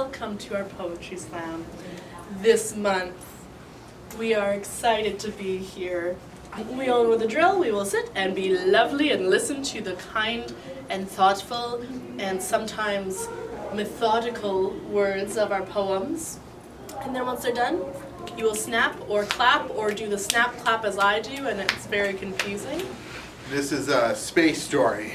welcome to our Poetry Slam. This month, we are excited to be here. We all know the drill. We will sit and be lovely and listen to the kind and thoughtful and sometimes methodical words of our poems. And then once they're done, you will snap or clap or do the snap clap as I do, and it's very confusing. This is a space story.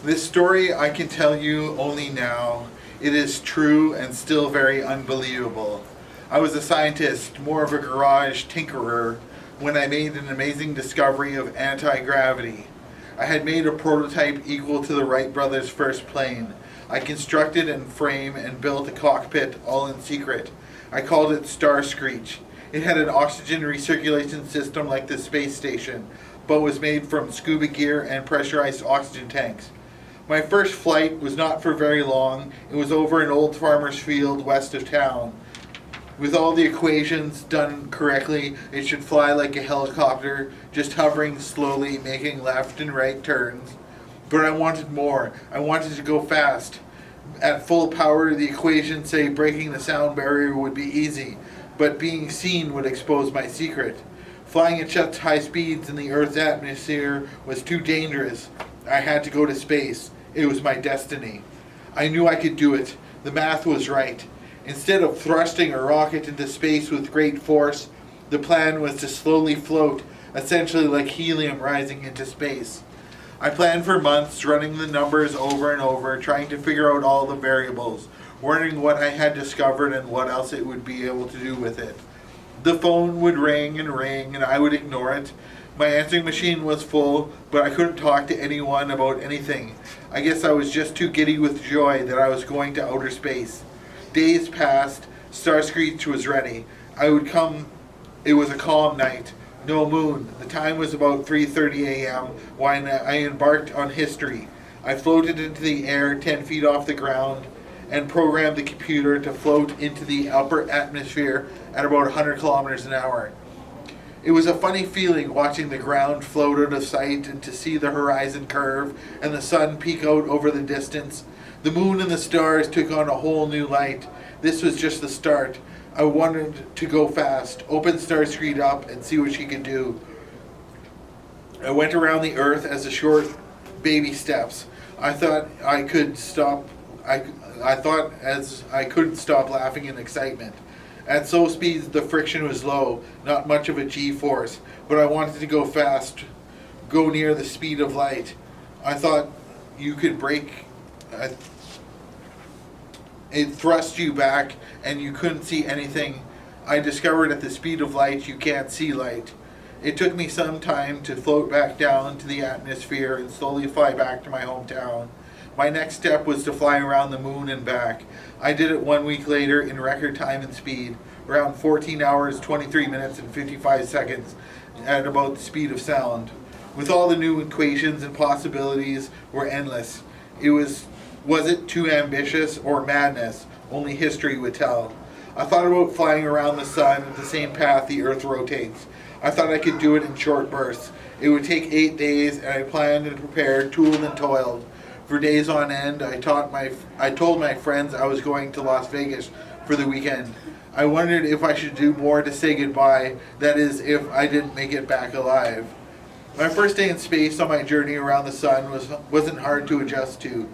This story I can tell you only now. It is true and still very unbelievable. I was a scientist, more of a garage tinkerer, when I made an amazing discovery of anti-gravity. I had made a prototype equal to the Wright brothers' first plane. I constructed and framed and built a cockpit all in secret. I called it Starscreech. It had an oxygen recirculation system like the space station, but was made from scuba gear and pressurized oxygen tanks. My first flight was not for very long. It was over an old farmer's field west of town. With all the equations done correctly, it should fly like a helicopter, just hovering slowly, making left and right turns. But I wanted more. I wanted to go fast. At full power, the equations say breaking the sound barrier would be easy, but being seen would expose my secret. Flying at such high speeds in the Earth's atmosphere was too dangerous. I had to go to space. It was my destiny. I knew I could do it. The math was right. Instead of thrusting a rocket into space with great force, the plan was to slowly float, essentially like helium rising into space. I planned for months, running the numbers over and over, trying to figure out all the variables, wondering what I had discovered and what else it would be able to do with it. The phone would ring, and I would ignore it. My answering machine was full, but I couldn't talk to anyone about anything. I guess I was just too giddy with joy that I was going to outer space. Days passed. Starscreech was ready. I would come. It was a calm night. No moon. The time was about 3:30 a.m. when I embarked on history. I floated into the air 10 feet off the ground and programmed the computer to float into the upper atmosphere at about 100 kilometers an hour. It was a funny feeling watching the ground float out of sight and to see the horizon curve and the sun peek out over the distance. The moon and the stars took on a whole new light. This was just the start. I wanted to go fast, open Starscreech up and see what she could do. I went around the Earth as a short baby steps. I thought I could stop. I thought as I couldn't stop laughing in excitement. At slow speeds, the friction was low, not much of a G-force, but I wanted to go fast, go near the speed of light. I thought you could break. It thrust you back and you couldn't see anything. I discovered at the speed of light you can't see light. It took me some time to float back down to the atmosphere and slowly fly back to my hometown. My next step was to fly around the moon and back. I did it 1 week later in record time and speed, around 14 hours, 23 minutes, and 55 seconds, at about the speed of sound. With all the new equations and possibilities were endless. Was it too ambitious or madness? Only history would tell. I thought about flying around the sun at the same path the Earth rotates. I thought I could do it in short bursts. It would take 8 days, and I planned and prepared, tooled and toiled. For days on end, I told my friends I was going to Las Vegas for the weekend. I wondered if I should do more to say goodbye, that is, if I didn't make it back alive. My first day in space on my journey around the sun wasn't hard to adjust to.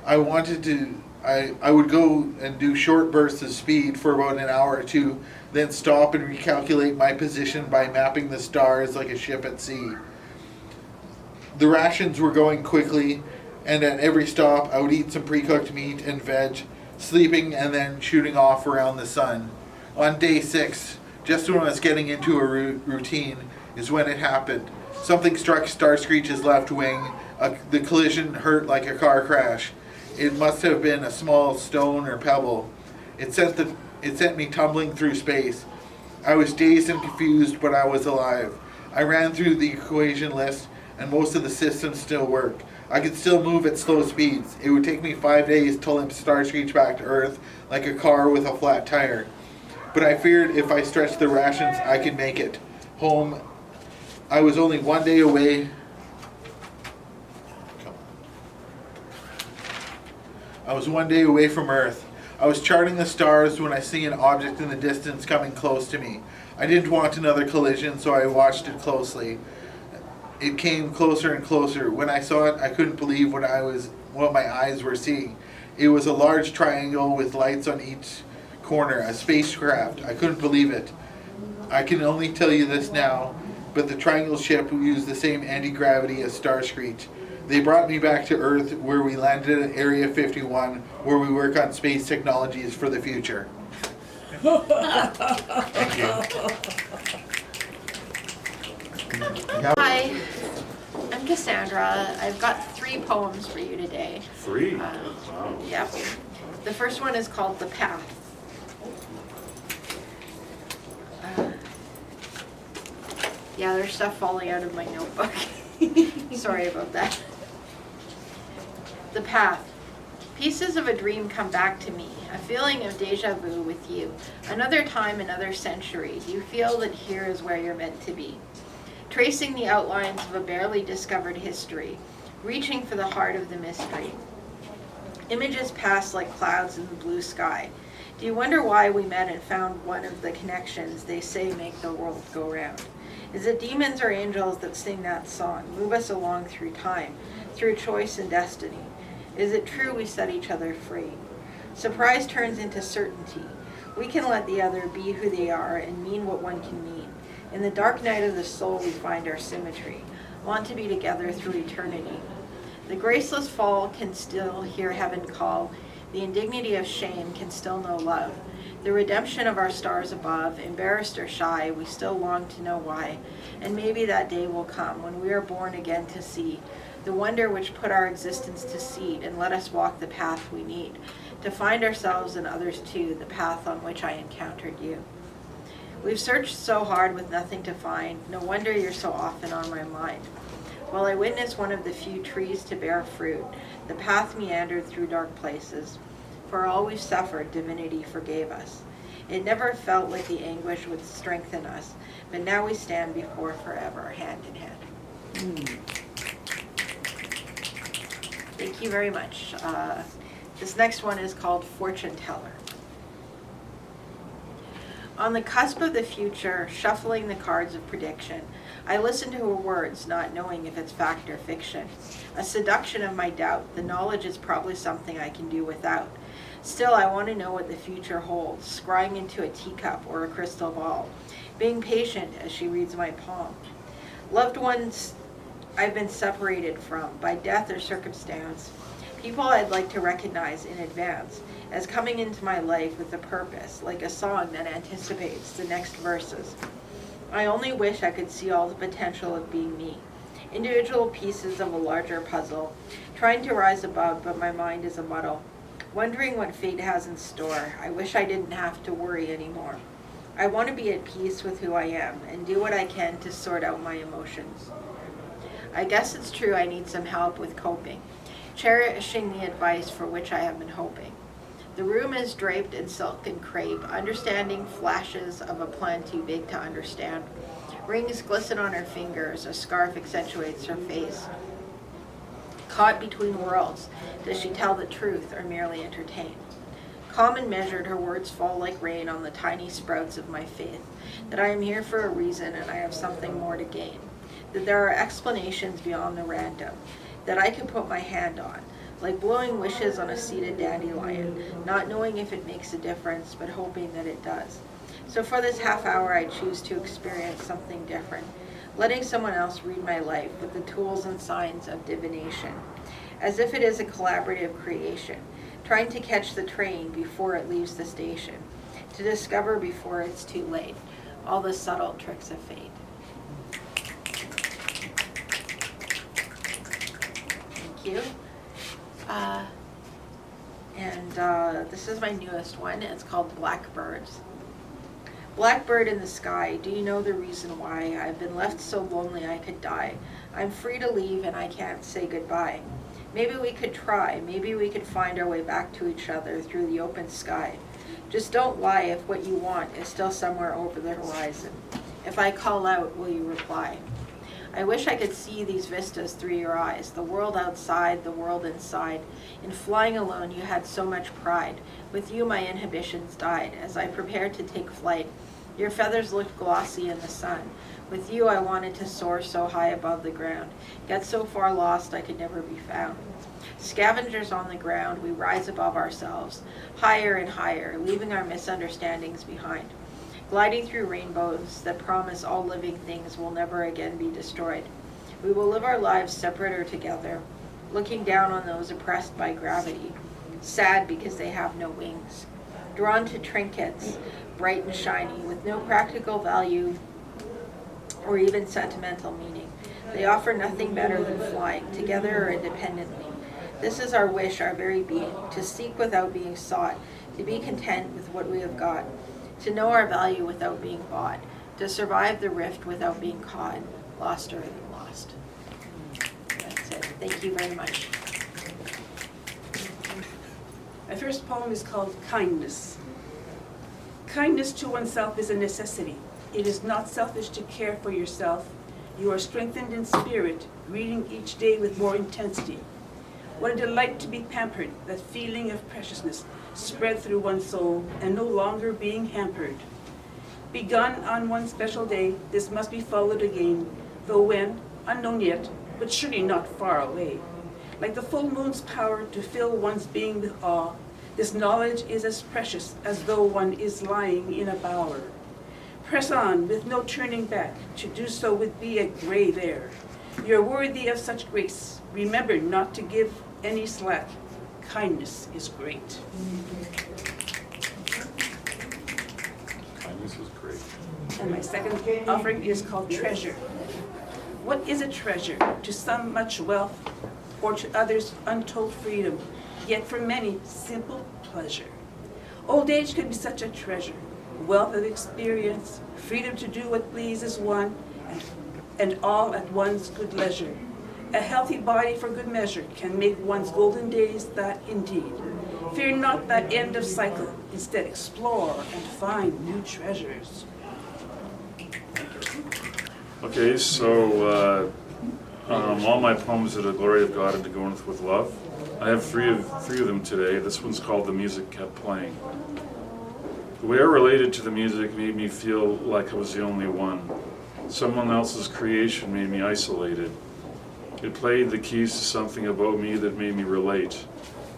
I would go and do short bursts of speed for about an hour or two, then stop and recalculate my position by mapping the stars like a ship at sea. The rations were going quickly, and at every stop I would eat some pre-cooked meat and veg, sleeping and then shooting off around the sun. On day 6, just when I was getting into a routine, is when it happened. Something struck Starscreech's left wing. The collision hurt like a car crash. It must have been a small stone or pebble. It sent me tumbling through space. I was dazed and confused, but I was alive. I ran through the equation list, and most of the systems still worked. I could still move at slow speeds. It would take me 5 days to limp Starscreech back to Earth like a car with a flat tire. But I feared if I stretched the rations, I could make it home. I was only 1 day away. I was 1 day away from Earth. I was charting the stars when I see an object in the distance coming close to me. I didn't want another collision, so I watched it closely. It came closer and closer. When I saw it, I couldn't believe what my eyes were seeing. It was a large triangle with lights on each corner, a spacecraft. I couldn't believe it. I can only tell you this now, but the triangle ship used the same anti-gravity as Starscreech. They brought me back to Earth, where we landed at Area 51, where we work on space technologies for the future. Thank you. Hi, I'm Cassandra. I've got 3 poems for you today. 3? Wow. Yep. The first one is called The Path. Yeah, there's stuff falling out of my notebook. Sorry about that. The Path. Pieces of a dream come back to me, a feeling of deja vu with you. Another time, another century. Do you feel that here is where you're meant to be? Tracing the outlines of a barely discovered history, reaching for the heart of the mystery. Images pass like clouds in the blue sky. Do you wonder why we met and found one of the connections they say make the world go round? Is it demons or angels that sing that song, move us along through time, through choice and destiny? Is it true we set each other free? Surprise turns into certainty. We can let the other be who they are and mean what one can mean. In the dark night of the soul we find our symmetry, want to be together through eternity. The graceless fall can still hear heaven call. The indignity of shame can still know love. The redemption of our stars above, embarrassed or shy, we still long to know why. And maybe that day will come when we are born again to see the wonder which put our existence to seed and let us walk the path we need, to find ourselves and others too, the path on which I encountered you. We've searched so hard with nothing to find, no wonder you're so often on my mind. While I witnessed one of the few trees to bear fruit, the path meandered through dark places. For all we've suffered, divinity forgave us. It never felt like the anguish would strengthen us, but now we stand before forever, hand in hand. Thank you very much. This next one is called Fortune Teller. On the cusp of the future, shuffling the cards of prediction, I listen to her words, not knowing if it's fact or fiction. A seduction of my doubt, the knowledge is probably something I can do without. Still, I want to know what the future holds, scrying into a teacup or a crystal ball, being patient as she reads my palm. Loved ones I've been separated from by death or circumstance, people I'd like to recognize in advance as coming into my life with a purpose, like a song that anticipates the next verses. I only wish I could see all the potential of being me, individual pieces of a larger puzzle, trying to rise above, but my mind is a muddle, wondering what fate has in store. I wish I didn't have to worry anymore. I want to be at peace with who I am and do what I can to sort out my emotions. I guess it's true I need some help with coping, cherishing the advice for which I have been hoping. The room is draped in silk and crepe, understanding flashes of a plan too big to understand. Rings glisten on her fingers, a scarf accentuates her face. Caught between worlds, does she tell the truth or merely entertain? Calm and measured, her words fall like rain on the tiny sprouts of my faith, that I am here for a reason and I have something more to gain, that there are explanations beyond the random, that I can put my hand on, like blowing wishes on a seeded dandelion, not knowing if it makes a difference, but hoping that it does. So for this half hour, I choose to experience something different, letting someone else read my life with the tools and signs of divination, as if it is a collaborative creation, trying to catch the train before it leaves the station, to discover before it's too late, all the subtle tricks of fate. Thank you. This is my newest one. It's called Blackbirds. Blackbird in the sky, do you know the reason why I've been left so lonely I could die? I'm free to leave and I can't say goodbye. Maybe we could try, maybe we could find our way back to each other through the open sky. Just don't lie if what you want is still somewhere over the horizon. If I call out, will you reply? I wish I could see these vistas through your eyes, the world outside, the world inside. In flying alone, you had so much pride. With you, my inhibitions died. As I prepared to take flight, your feathers looked glossy in the sun. With you, I wanted to soar so high above the ground, get so far lost I could never be found. Scavengers on the ground, we rise above ourselves, higher and higher, leaving our misunderstandings behind. Gliding through rainbows that promise all living things will never again be destroyed. We will live our lives separate or together, looking down on those oppressed by gravity, sad because they have no wings, drawn to trinkets, bright and shiny, with no practical value or even sentimental meaning. They offer nothing better than flying, together or independently. This is our wish, our very being, to seek without being sought, to be content with what we have got, to know our value without being bought, to survive the rift without being caught, lost or than lost. That's it. Thank you very much. My first poem is called Kindness. Kindness to oneself is a necessity. It is not selfish to care for yourself. You are strengthened in spirit, greeting each day with more intensity. What a delight to be pampered, that feeling of preciousness spread through one's soul and no longer being hampered. Begun on one special day, this must be followed again, though when, unknown yet, but surely not far away. Like the full moon's power to fill one's being with awe, this knowledge is as precious as though one is lying in a bower. Press on with no turning back, to do so would be a grave error. You're worthy of such grace. Remember not to give any slack. Kindness is great. Kindness was great. And my second offering is called Treasure. What is a treasure? To some much wealth, or to others untold freedom, yet for many simple pleasure. Old age can be such a treasure, wealth of experience, freedom to do what pleases one, and all at one's good leisure. A healthy body for good measure can make one's golden days that indeed. Fear not that end of cycle, instead explore and find new treasures. Okay, so all my poems are the glory of God and to go with love. I have three of them today. This one's called The Music Kept Playing. The way I related to the music made me feel like I was the only one. Someone else's creation made me isolated. It played the keys to something about me that made me relate.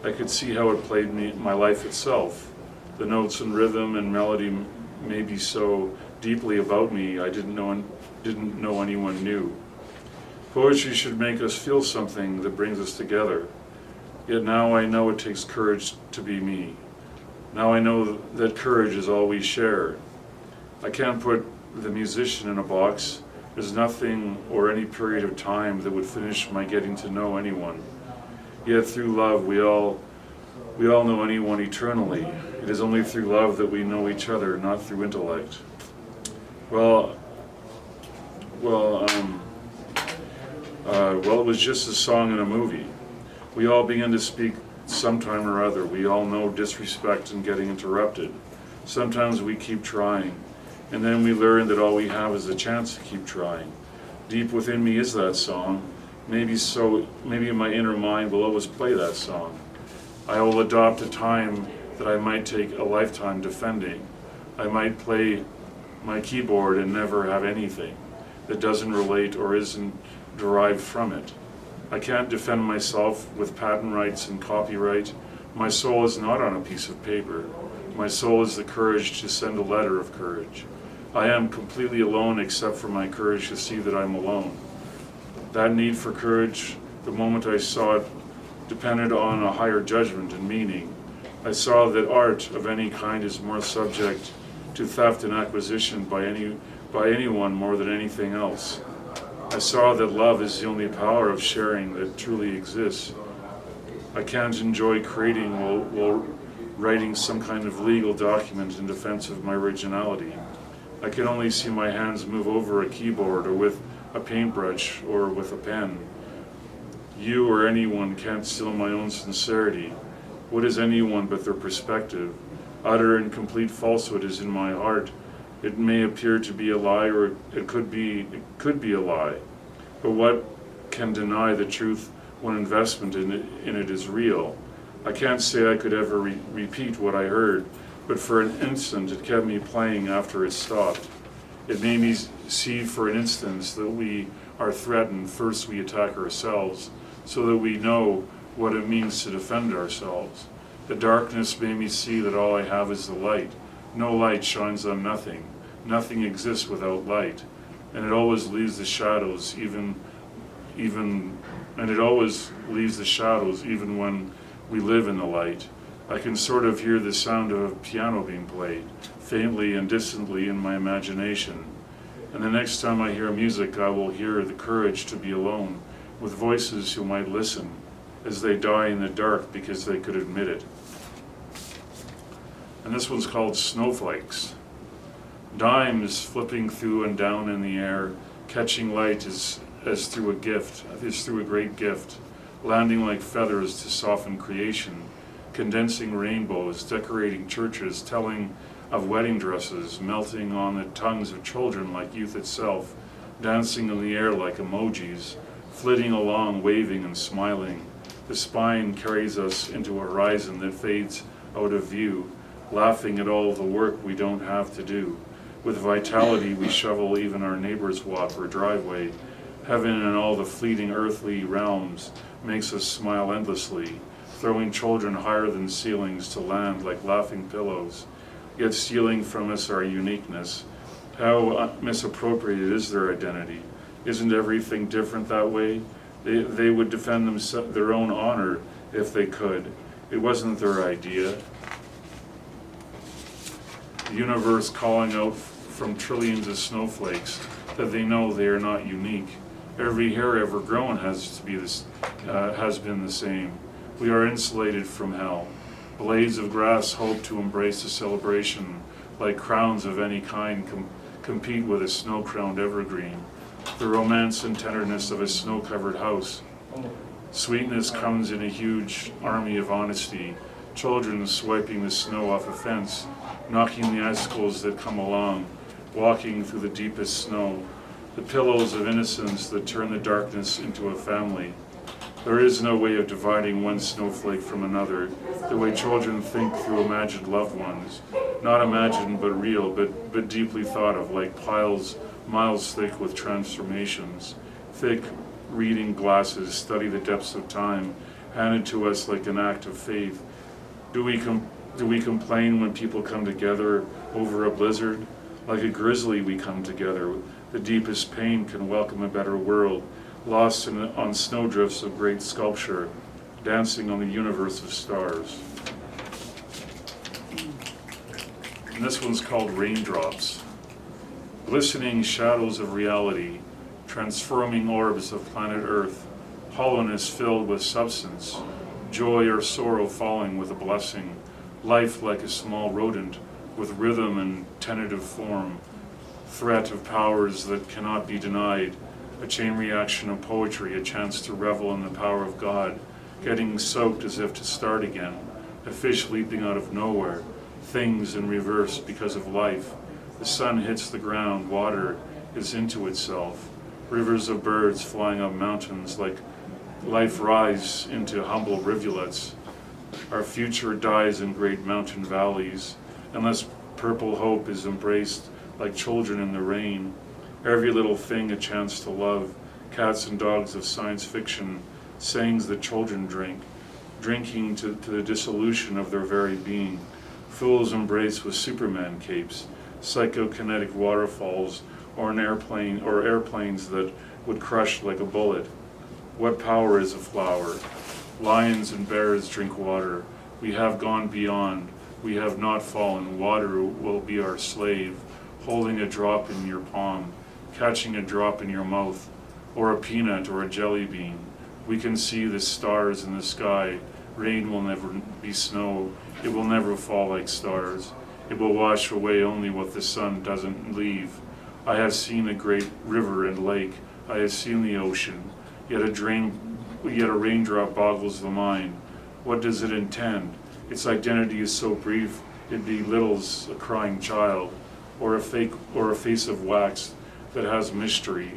I could see how it played my life itself. The notes and rhythm and melody may be so deeply about me I didn't know anyone knew. Poetry should make us feel something that brings us together. Yet now I know it takes courage to be me. Now I know that courage is all we share. I can't put the musician in a box. There's nothing or any period of time that would finish my getting to know anyone. Yet through love we all know anyone eternally. It is only through love that we know each other, not through intellect. Well, it was just a song in a movie. We all begin to speak sometime or other. We all know disrespect and getting interrupted. Sometimes we keep trying, and then we learn that all we have is a chance to keep trying. Deep within me is that song. Maybe in my inner mind will always play that song. I will adopt a time that I might take a lifetime defending. I might play my keyboard and never have anything that doesn't relate or isn't derived from it. I can't defend myself with patent rights and copyright. My soul is not on a piece of paper. My soul is the courage to send a letter of courage. I am completely alone except for my courage to see that I'm alone. That need for courage, the moment I saw it, depended on a higher judgment and meaning. I saw that art of any kind is more subject to theft and acquisition by anyone more than anything else. I saw that love is the only power of sharing that truly exists. I can't enjoy creating while writing some kind of legal document in defense of my originality. I can only see my hands move over a keyboard or with a paintbrush or with a pen. You or anyone can't steal my own sincerity. What is anyone but their perspective? Utter and complete falsehood is in my heart. It may appear to be a lie, or it could be a lie. But what can deny the truth when investment in it is real? I can't say I could ever repeat what I heard, but for an instant it kept me playing after it stopped. It made me see for an instant that we are threatened. First we attack ourselves, so that we know what it means to defend ourselves. The darkness made me see that all I have is the light. No light shines on nothing. Nothing exists without light. And it always leaves the shadows even when we live in the light. I can sort of hear the sound of a piano being played, faintly and distantly in my imagination. And the next time I hear music, I will hear the courage to be alone, with voices who might listen, as they die in the dark because they could admit it. And this one's called Snowflakes. Dimes flipping through and down in the air, catching light as through a great gift, landing like feathers to soften creation, condensing rainbows, decorating churches, telling of wedding dresses, melting on the tongues of children like youth itself, dancing in the air like emojis, flitting along, waving and smiling. The spine carries us into a horizon that fades out of view, laughing at all the work we don't have to do. With vitality we shovel even our neighbor's walk or driveway. Heaven and all the fleeting earthly realms makes us smile endlessly, throwing children higher than ceilings to land like laughing pillows, yet stealing from us our uniqueness. How misappropriated is their identity? Isn't everything different that way? They would defend their own honor if they could. It wasn't their idea. The universe calling out from trillions of snowflakes that they know they are not unique. Every hair ever grown has been the same. We are insulated from hell. Blades of grass hope to embrace the celebration, like crowns of any kind compete with a snow-crowned evergreen. The romance and tenderness of a snow-covered house. Sweetness comes in a huge army of honesty. Children swiping the snow off a fence, knocking the icicles that come along, walking through the deepest snow. The pillows of innocence that turn the darkness into a family. There is no way of dividing one snowflake from another, the way children think through imagined loved ones. Not imagined but real, but deeply thought of, like piles miles thick with transformations. Thick reading glasses study the depths of time, handed to us like an act of faith. Do we complain when people come together over a blizzard? Like a grizzly we come together. The deepest pain can welcome a better world, lost on snowdrifts of great sculpture, dancing on the universe of stars. And this one's called Raindrops. Glistening shadows of reality, transforming orbs of planet Earth, hollowness filled with substance, joy or sorrow falling with a blessing, life like a small rodent, with rhythm and tentative form, threat of powers that cannot be denied, a chain reaction of poetry, a chance to revel in the power of God, getting soaked as if to start again, a fish leaping out of nowhere, things in reverse because of life. The sun hits the ground, water is into itself, rivers of birds flying up mountains like life rise into humble rivulets. Our future dies in great mountain valleys, unless purple hope is embraced like children in the rain. Every little thing a chance to love, cats and dogs of science fiction, sayings that children drink, drinking to the dissolution of their very being. Fools embrace with Superman capes, psychokinetic waterfalls, or airplanes that would crush like a bullet. What power is a flower? Lions and bears drink water. We have gone beyond. We have not fallen. Water will be our slave, holding a drop in your palm, catching a drop in your mouth, or a peanut or a jelly bean. We can see the stars in the sky. Rain will never be snow. It will never fall like stars. It will wash away only what the sun doesn't leave. I have seen a great river and lake. I have seen the ocean. Yet a raindrop boggles the mind. What does it intend? Its identity is so brief, it belittles a crying child, or a face of wax that has mystery.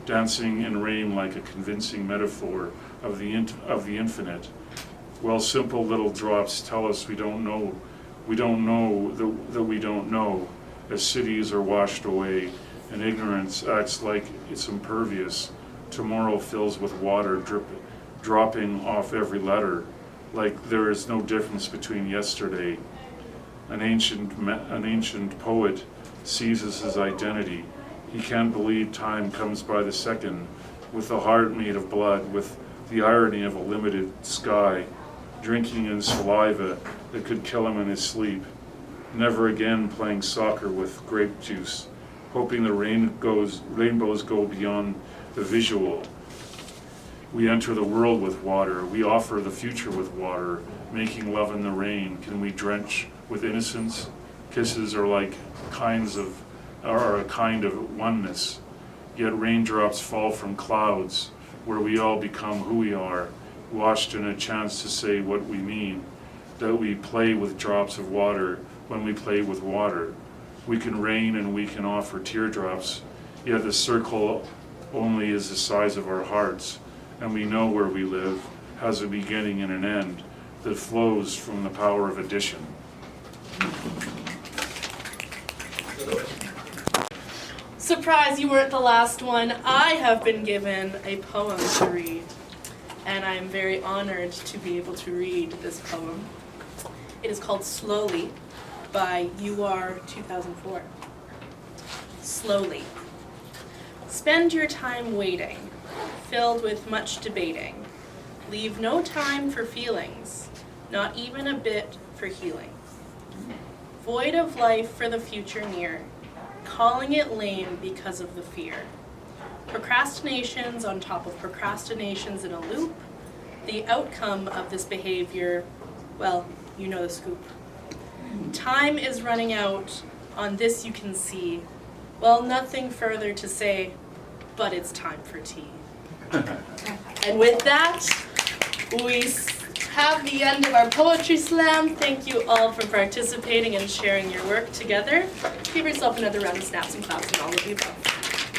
dancing in rain like a convincing metaphor of the infinite. Well, simple little drops tell us we don't know that we don't know, as cities are washed away and ignorance acts like it's impervious. Tomorrow fills with water dropping off every letter, like there is no difference between yesterday. An ancient poet seizes his identity. He can't believe time comes by the second, with a heart made of blood, with the irony of a limited sky, drinking in saliva that could kill him in his sleep. Never again playing soccer with grape juice, hoping the rainbows go beyond the visual. We enter the world with water. We offer the future with water, making love in the rain. Can we drench with innocence? Kisses are a kind of oneness. Yet raindrops fall from clouds, where we all become who we are, washed in a chance to say what we mean. That we play with drops of water when we play with water. We can rain and we can offer teardrops, yet the circle only is the size of our hearts, and we know where we live has a beginning and an end that flows from the power of addition. Surprise, you weren't the last one. I have been given a poem to read, and I am very honored to be able to read this poem. It is called Slowly by UR 2004. Slowly. Spend your time waiting, filled with much debating. Leave no time for feelings, not even a bit for healing. Void of life for the future near, calling it lame because of the fear. Procrastinations on top of procrastinations in a loop. The outcome of this behavior, well, you know the scoop. Time is running out, on this you can see. Well, nothing further to say, but it's time for tea. And with that, we have the end of our poetry slam. Thank you all for participating and sharing your work together. Give yourself another round of snaps and claps and all of the above.